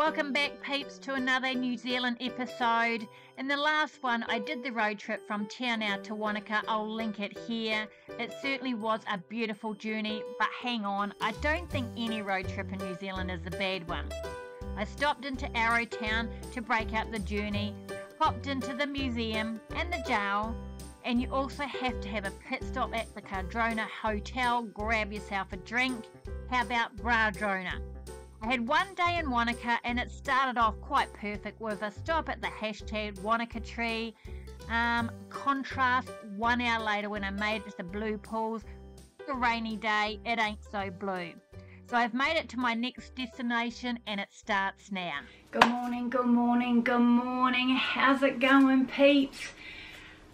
Welcome back, peeps, to another New Zealand episode. In the last one, I did the road trip from Te Anau to Wanaka. I'll link it here. It certainly was a beautiful journey, but hang on, I don't think any road trip in New Zealand is a bad one. I stopped into Arrowtown to break up the journey, popped into the museum and the jail, and you also have to have a pit stop at the Cardrona Hotel, grab yourself a drink. How about Bradrona? I had one day in Wanaka and it started off quite perfect with a stop at the hashtag Wanaka Tree. Contrast, 1 hour later when I made it to the Blue Pools, a rainy day, it ain't so blue. So I've made it to my next destination and it starts now. Good morning, good morning, good morning. How's it going, peeps?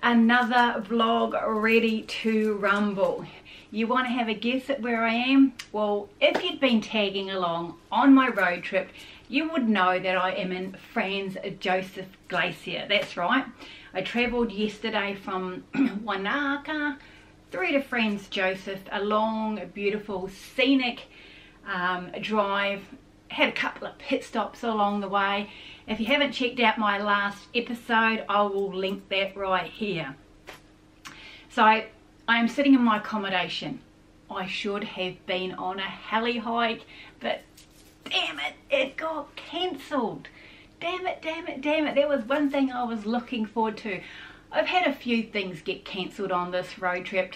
Another vlog ready to rumble. You want to have a guess at where I am? Well, if you'd been tagging along on my road trip, you would know that I am in Franz Josef Glacier. That's right. I travelled yesterday from Wanaka through to Franz Josef, a long, beautiful, scenic drive. Had a couple of pit stops along the way. If you haven't checked out my last episode, I will link that right here. So I am sitting in my accommodation. I should have been on a heli hike, but damn it, it got cancelled. Damn it, damn it, damn it. That was one thing I was looking forward to. I've had a few things get cancelled on this road trip.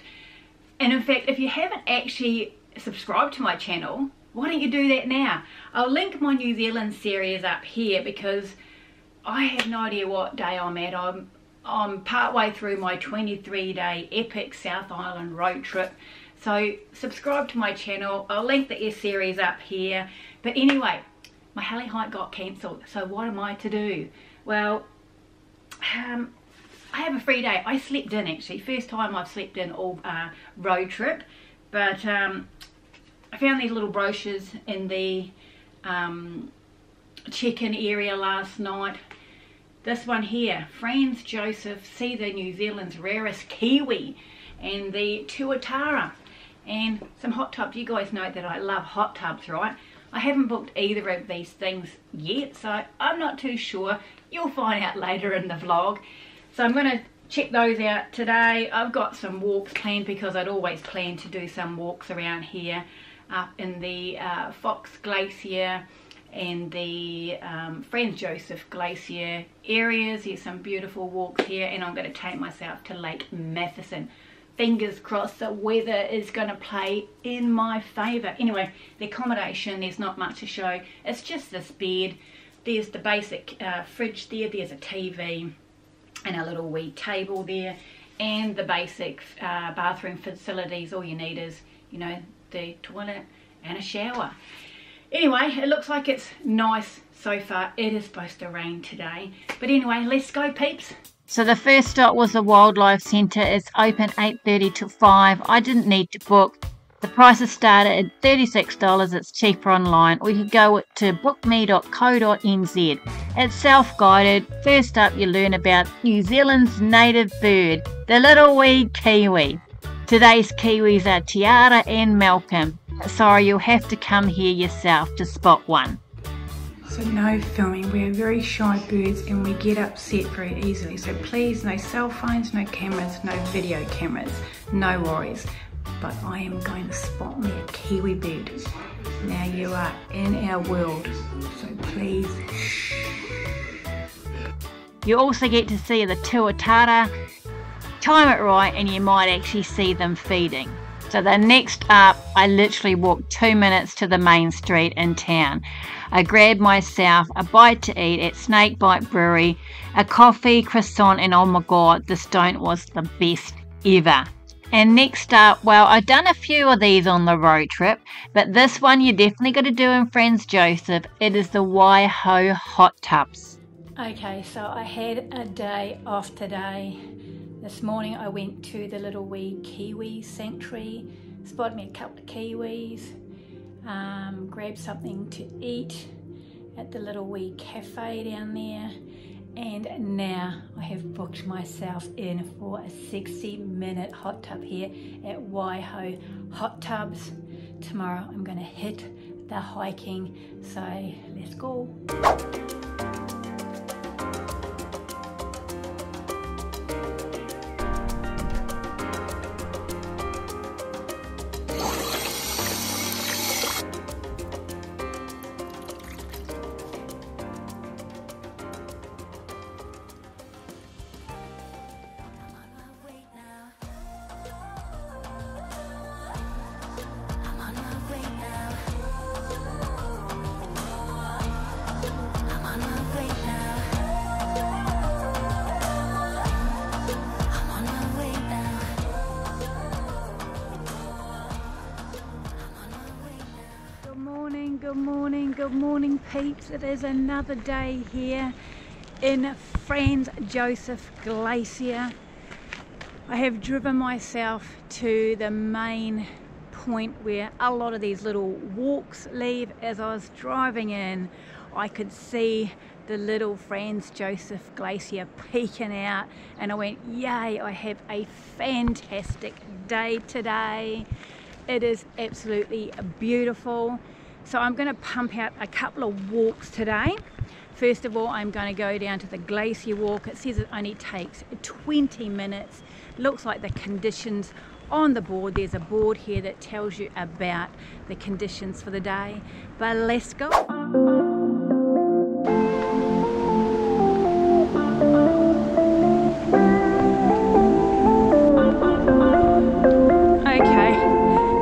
And in fact, if you haven't actually subscribed to my channel, why don't you do that now? I'll link my New Zealand series up here because I have no idea what day I'm at. I'm partway through my 23-day epic South Island road trip. So subscribe to my channel. I'll link the series up here. But anyway, my heli hike got cancelled. So what am I to do? Well, I have a free day. I slept in actually. First time I've slept in all road trip. But I found these little brochures in the check-in area last night. This one here, Franz Josef, see the New Zealand's rarest kiwi, and the tuatara, and some hot tubs. You guys know that I love hot tubs, right? I haven't booked either of these things yet, so I'm not too sure. You'll find out later in the vlog. So I'm going to check those out today. I've got some walks planned because I'd always planned to do some walks around here up in the Fox Glacier and the Franz Josef Glacier areas. There's some beautiful walks here, and I'm going to take myself to Lake Matheson. Fingers crossed the weather is going to play in my favour. Anyway, the accommodation, there's not much to show. It's just this bed. There's the basic fridge there. There's a TV and a little wee table there, and the basic bathroom facilities. All you need is, you know, the toilet and a shower. Anyway, it looks like it's nice so far. It is supposed to rain today. But anyway, let's go, peeps. So the first stop was the Wildlife Centre. It's open 8:30 to 5. I didn't need to book. The prices started at $36. It's cheaper online. Or you can go to bookme.co.nz. It's self-guided. First up, you learn about New Zealand's native bird, the little wee kiwi. Today's kiwis are Tiara and Malcolm. Sorry, you'll have to come here yourself to spot one. So no filming. We're very shy birds and we get upset very easily. So please, no cell phones, no cameras, no video cameras, no worries. But I am going to spot me a kiwi bird. Now you are in our world, so please shh. You also get to see the tuatara. Time it right and you might actually see them feeding. So the next up, I literally walked 2 minutes to the main street in town. I grabbed myself a bite to eat at Snakebite Brewery, a coffee, croissant, and oh my god, this don't was the best ever. And next up, well, I've done a few of these on the road trip, but this one you definitely got to do in Franz Josef. It is the Waiho Hot Tubs. Okay, so I had a day off today. This morning I went to the little wee kiwi sanctuary, spotted me a couple of kiwis, grabbed something to eat at the little wee cafe down there, and now I have booked myself in for a 60-minute hot tub here at Waiho Hot Tubs. Tomorrow I'm going to hit the hiking. So let's go. Good morning peeps. It is another day here in Franz Josef Glacier. I have driven myself to the main point where a lot of these little walks leave. As I was driving in, I could see the little Franz Josef Glacier peeking out, and I went, yay, I have a fantastic day today. It is absolutely beautiful. So I'm going to pump out a couple of walks today. First of all, I'm going to go down to the glacier walk. It says it only takes 20 minutes. Looks like the conditions on the board. There's a board here that tells you about the conditions for the day. But let's go. Okay,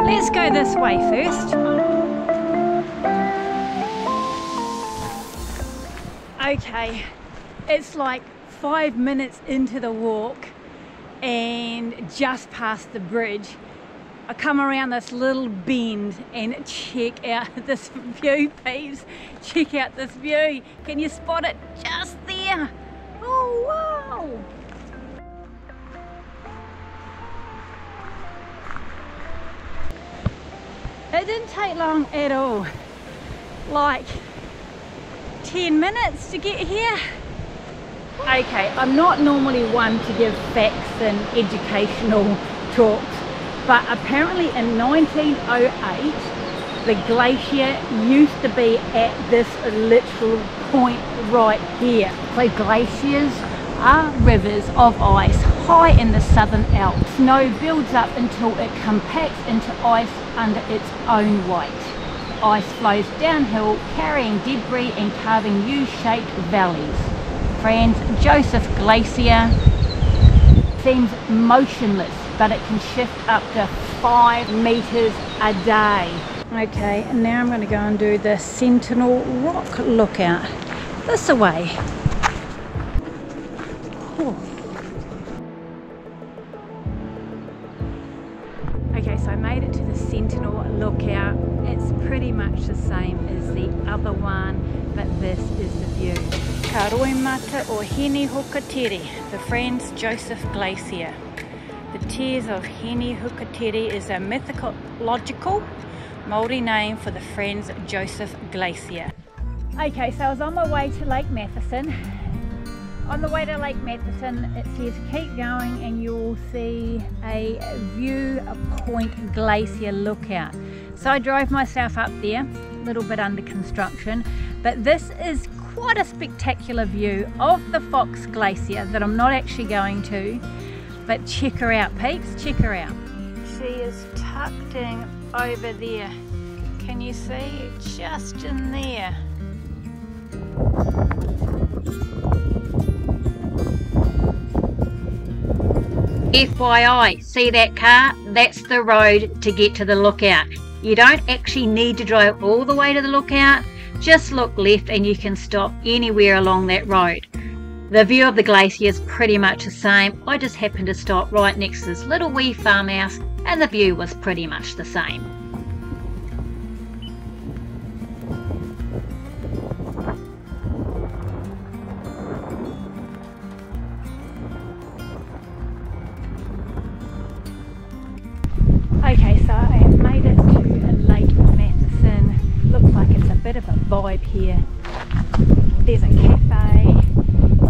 let's go this way first. Okay, it's like 5 minutes into the walk and just past the bridge. I come around this little bend and check out this view, peeps. Check out this view. Can you spot it just there? Oh, wow. It didn't take long at all. Like 10 minutes to get here. Okay, I'm not normally one to give facts and educational talks, but apparently in 1908 the glacier used to be at this literal point right here. So glaciers are rivers of ice high in the southern Alps. Snow builds up until it compacts into ice under its own weight. Ice flows downhill, carrying debris and carving U-shaped valleys. Franz Josef Glacier seems motionless, but it can shift up to 5 meters a day. Okay, and now I'm going to go and do the Sentinel Rock Lookout. This way. Whew. Okay, so I made it to the Sentinel Lookout. It's pretty much the same as the other one, but this is the view. Ka Roimata o Heli Hiking, the Franz Josef Glacier. The Tears of Heli Hiking is a mythological Māori name for the Franz Josef Glacier. Okay, so I was on my way to Lake Matheson. On the way to Lake Matheson, it says keep going and you'll see a view point glacier lookout. So I drove myself up there, a little bit under construction, but this is quite a spectacular view of the Fox Glacier that I'm not actually going to, but check her out peeps, check her out. She is tucked in over there. Can you see? Just in there. FYI, see that car? That's the road to get to the lookout. You don't actually need to drive all the way to the lookout. Just look left and you can stop anywhere along that road. The view of the glacier is pretty much the same. I just happened to stop right next to this little wee farmhouse and the view was pretty much the same. Okay, so I have made it to Lake Matheson. Looks like it's a bit of a vibe here. There's a cafe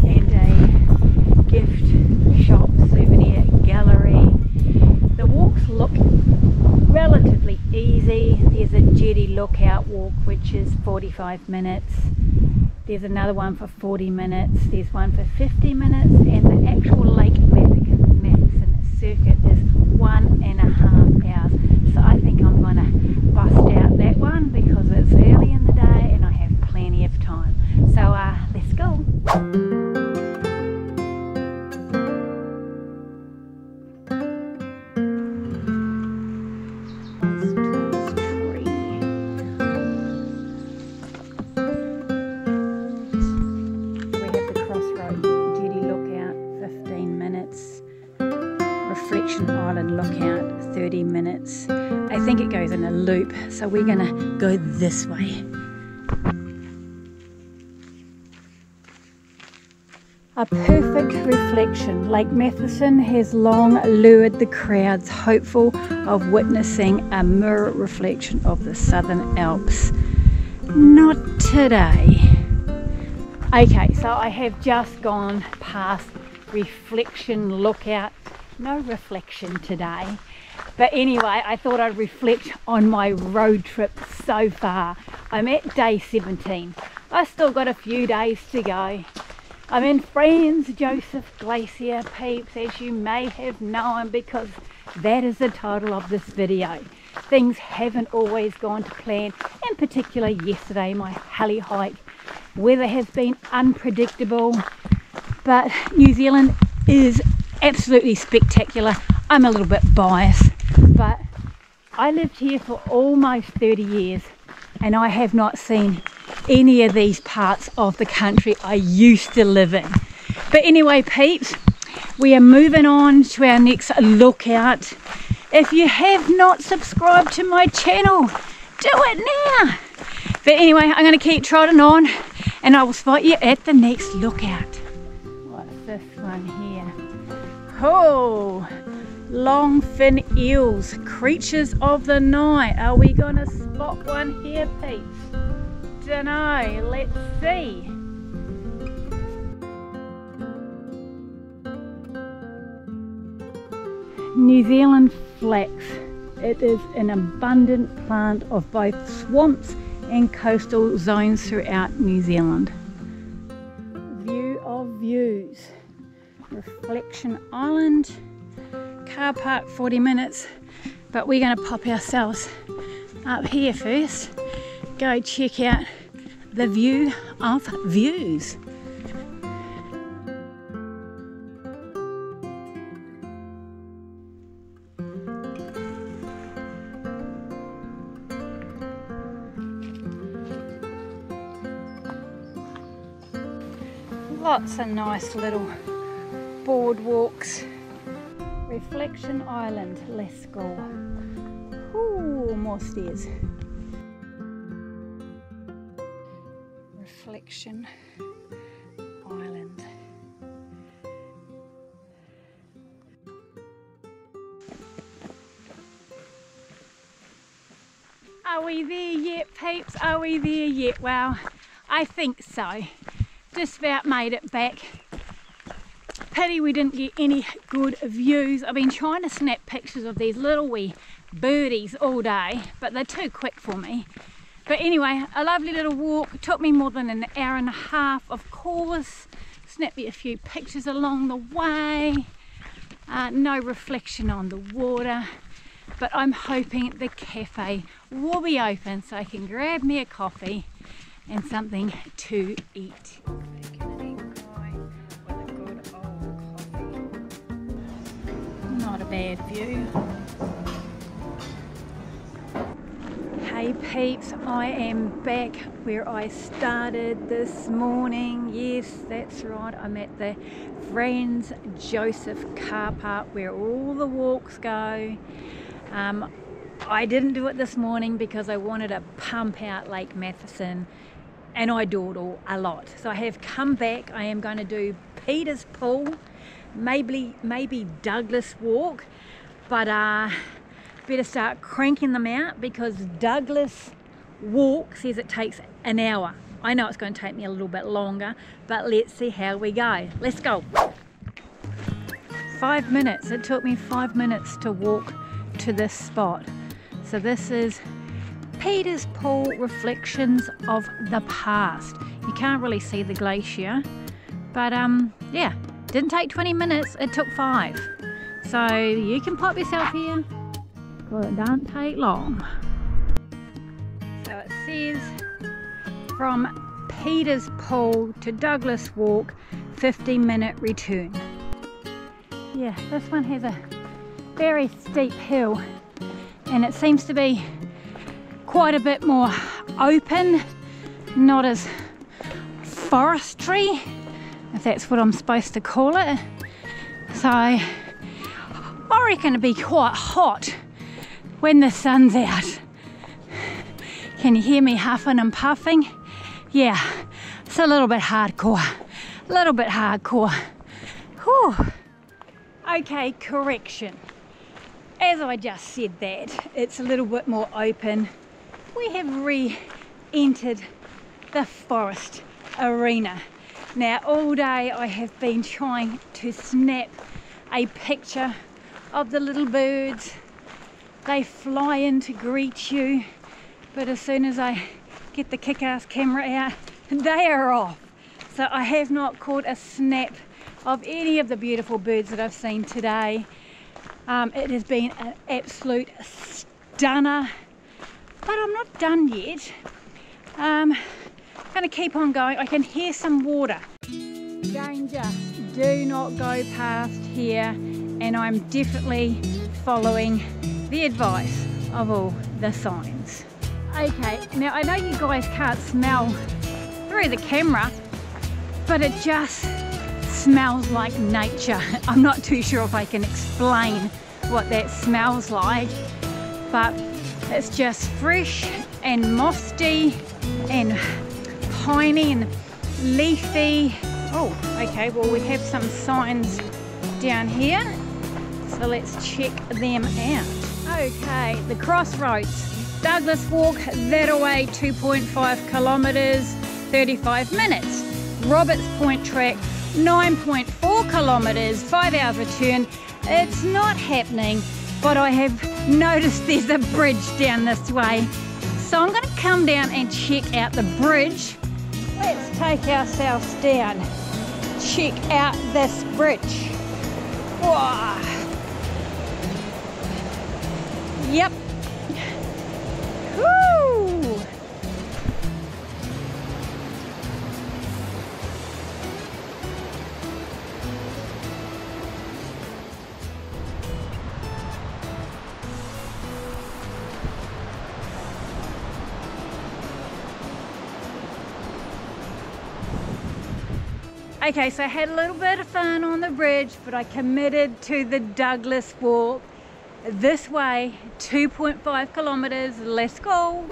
and a gift shop, souvenir gallery. The walks look relatively easy. There's a jetty lookout walk walk, which is 45 minutes. There's another one for 40 minutes. There's one for 50 minutes, and the actual Lake Matheson circuit is 1.5 hours. So I think I'm going to bust out that one because it's early in the day and I have plenty of time. So let's go. Island Lookout, 30 minutes. I think it goes in a loop, so we're gonna go this way. A perfect reflection. Lake Matheson has long lured the crowds, hopeful of witnessing a mirror reflection of the Southern Alps. Not today. Okay, so I have just gone past Reflection Lookout. No reflection today, but anyway, I thought I'd reflect on my road trip so far. I'm at day 17. I still got a few days to go. I'm in Franz Josef Glacier, peeps, as you may have known, because that is the title of this video. Things haven't always gone to plan, in particular yesterday, my heli hike. Weather has been unpredictable, but New Zealand is absolutely spectacular. I'm a little bit biased, but I lived here for almost 30 years and I have not seen any of these parts of the country I used to live in. But anyway, peeps, we are moving on to our next lookout. If you have not subscribed to my channel, do it now. But anyway, I'm going to keep trotting on and I will spot you at the next lookout. What's this one here? Oh, long fin eels, creatures of the night. Are we going to spot one here, peeps? Dunno, let's see. New Zealand flax. It is an abundant plant of both swamps and coastal zones throughout New Zealand. View of views. Reflection Island, car park 40 minutes, but we're going to pop ourselves up here first, go check out the view of views. Lots of nice little boardwalks. Reflection Island, let's go. Ooh, more stairs. Reflection Island. Are we there yet, peeps? Are we there yet? Well, I think so. Just about made it back. Pity we didn't get any good views. I've been trying to snap pictures of these little wee birdies all day, but they're too quick for me. But anyway, a lovely little walk. It took me more than an hour and a half, of course. Snapped me a few pictures along the way. No reflection on the water, but I'm hoping the cafe will be open so I can grab me a coffee and something to eat. Not a bad view. Hey peeps, I am back where I started this morning. Yes, that's right, I'm at the Franz Josef car park where all the walks go. I didn't do it this morning because I wanted to pump out Lake Matheson and I dawdle a lot. So I have come back. I am going to do Peter's Pool, maybe Douglas Walk, but better start cranking them out because Douglas Walk says it takes an hour. I know it's going to take me a little bit longer, but let's see how we go. Let's go. 5 minutes. It took me 5 minutes to walk to this spot. So this is Peter's Pool Reflections of the Past. You can't really see the glacier, but yeah, didn't take 20 minutes, it took 5. So you can pop yourself here, because it don't take long. So it says from Peter's Pool to Douglas Walk, 50-minute return. Yeah, this one has a very steep hill, and it seems to be quite a bit more open, not as forestry, if that's what I'm supposed to call it. So I reckon it'll be quite hot when the sun's out. Can you hear me huffing and puffing? Yeah, it's a little bit hardcore. A little bit hardcore. Whew. Okay, correction. As I just said that, it's a little bit more open. We have re-entered the forest arena. Now all day I have been trying to snap a picture of the little birds. They fly in to greet you, but as soon as I get the kick-ass camera out, they are off. So I have not caught a snap of any of the beautiful birds that I've seen today. It has been an absolute stunner, but I'm not done yet. I'm going to keep on going. I can hear some water. Danger, do not go past here, and I'm definitely following the advice of all the signs. Okay, now I know you guys can't smell through the camera, but it just smells like nature. I'm not too sure if I can explain what that smells like, but it's just fresh and mossy and piney and leafy. Oh, okay, well we have some signs down here, so let's check them out. Okay, the crossroads. Douglas Walk, that away 2.5 kilometres, 35 minutes. Roberts Point Track, 9.4 kilometres, 5 hours return. It's not happening, but I have noticed there's a bridge down this way. So I'm going to come down and check out the bridge. Let's take ourselves down. Check out this bridge. Whoa. Yep. Woo. Okay, so I had a little bit of fun on the bridge, but I committed to the Douglas Walk. This way, 2.5 kilometres, let's go.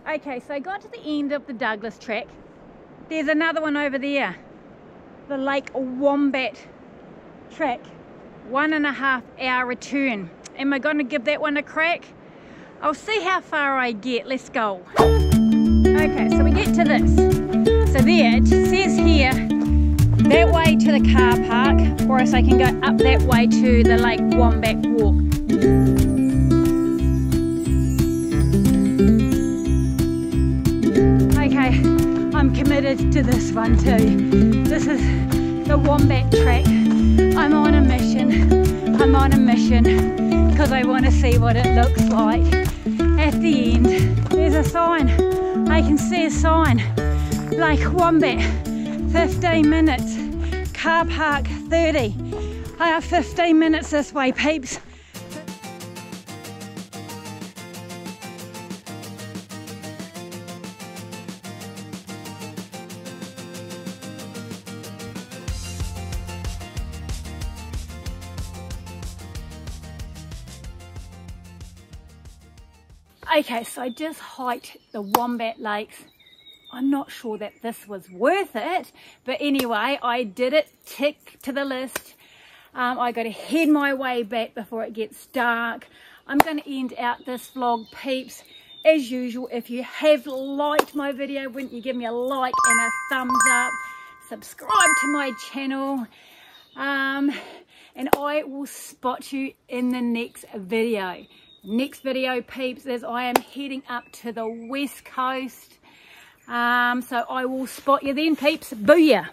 Okay, so I got to the end of the Douglas track. There's another one over there, the Lake Wombat track, 1.5 hour return. Am I going to give that one a crack? I'll see how far I get. Let's go. Okay, so we get to this. So there, it says here, that way to the car park, or else I can go up that way to the Lake Wombat Walk. Okay, I'm committed to this one too. This is the Wombat track. I'm on a mission because I want to see what it looks like. At the end, there's a sign. I can see a sign. Lake Wombat, 15 minutes. Car park, 30. I have 15 minutes this way, peeps. Okay, so I just hiked the Wombat Lakes. I'm not sure that this was worth it, but anyway, I did it. Tick to the list. I got to head my way back before it gets dark. I'm going to end out this vlog, peeps. As usual, if you have liked my video, wouldn't you give me a like and a thumbs up? Subscribe to my channel. And I will spot you in the next video. Next video, peeps, is I am heading up to the west coast. So I will spot you then, peeps. Booyah!